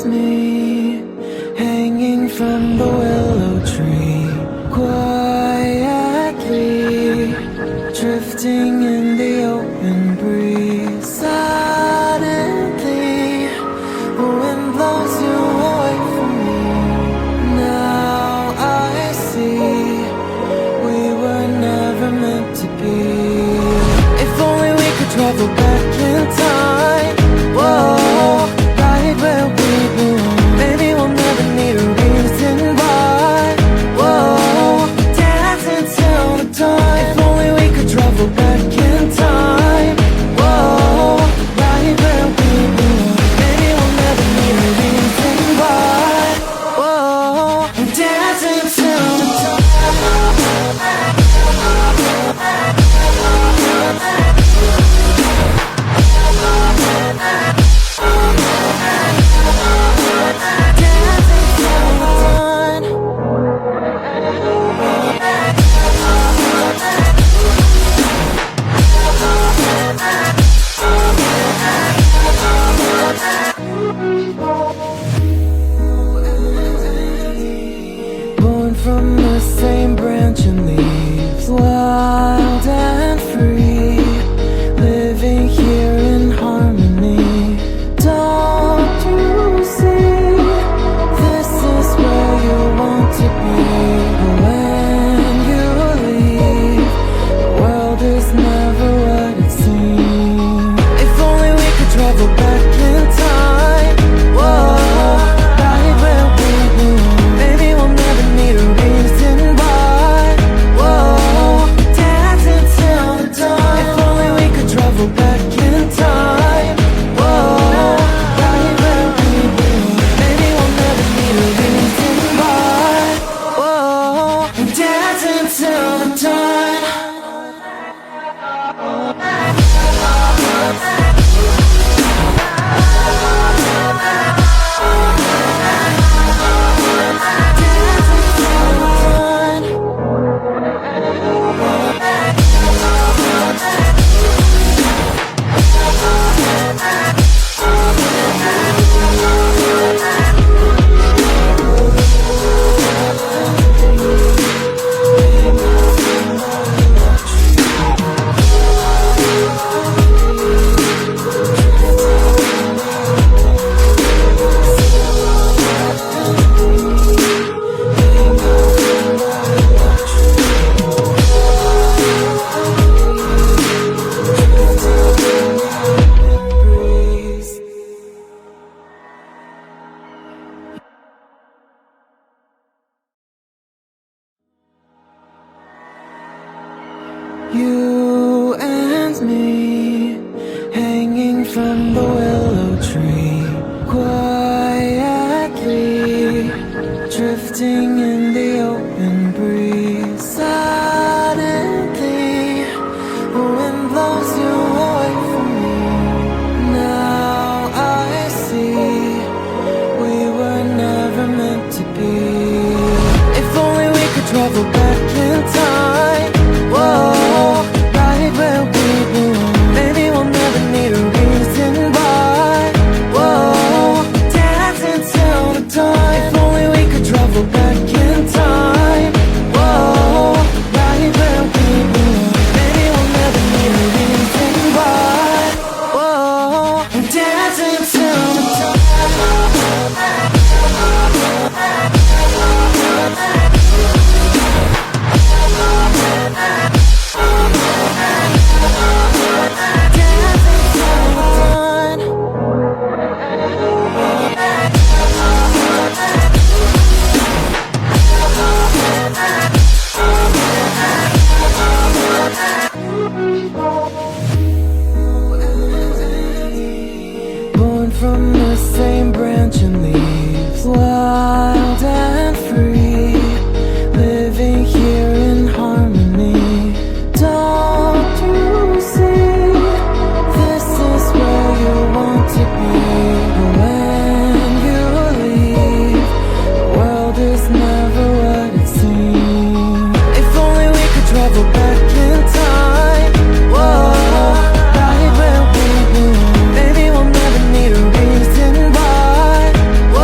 and me, hanging from the willow tree, quietly drifting in the open breeze. Suddenly, the wind blows you away from me. Now I see we were never meant to be. If only we could travel back in time. Whoa, right where we belong. Maybe we'll never need a reason why. Whoa, dancing till the dawn. If only we could travel back in time. Whoa, right where we belong. Maybe we'll never need a reason why. Whoa, dancing till the dawn. Born from the same branch and leaves, wild and free, living here in harmony. Don't you see, this is where you want to be. But when you leave, the world is never what it seems. If only we could travel back in time. Whoa, right where we belong. Maybe we'll never need a reason why. Whoa, dancing till the dawn. If only we could travel back in time. Whoa, right where we belong. Maybe we'll never need a reason why. Whoa, dancing till the dawn. You and me, hanging from the willow tree, quietly drifting in the open breeze. Suddenly, the wind blows you away from me. Now I see we were never meant to be. If only we could travel back in time. Whoa, right where we belong. Maybe we'll never need a reason why. Whoa, dancing till the dawn. If only we could travel back in time. Whoa, right where we belong. Maybe we'll never need a reason why. Whoa, dancing till the dawn. Born from the same branch and leaves, wild and free, living here in harmony. Don't you see, this is where you want to be. But when you leave, the world is never what it seems. If only we could travel back in time. Whoa, right where we belong. Maybe we'll never need a reason why. Whoa,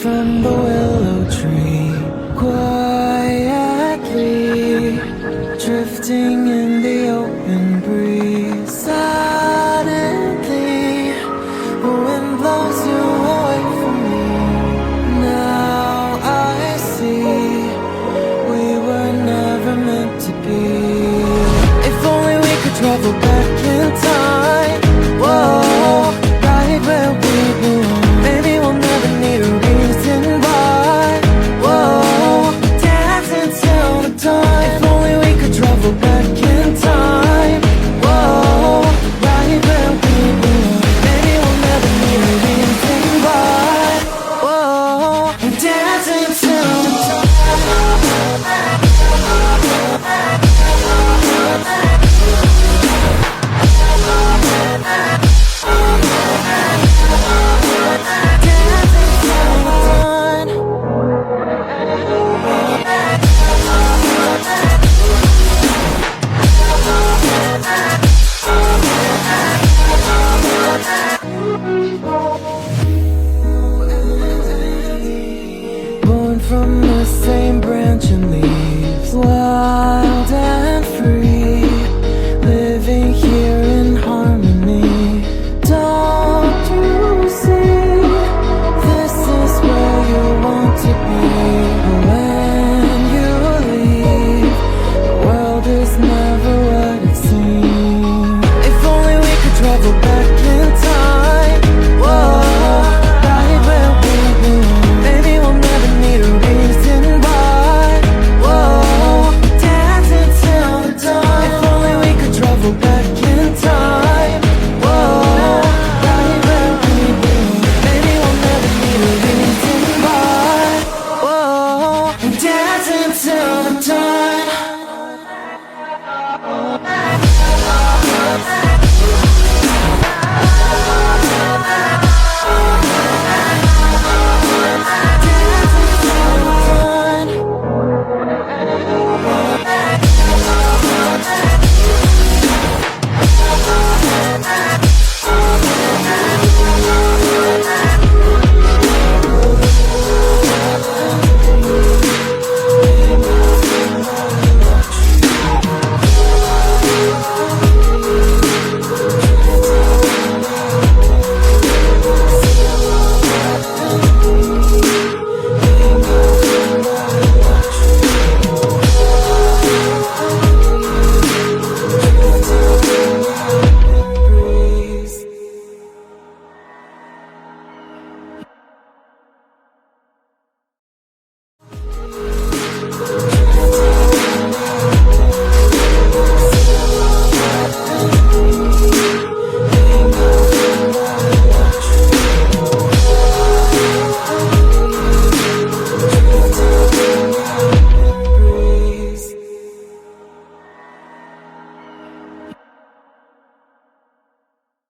from the willow tree, quietly drifting in the open breeze. Suddenly, the wind blows you away from me. Now I see we were never meant to be. If only we could travel back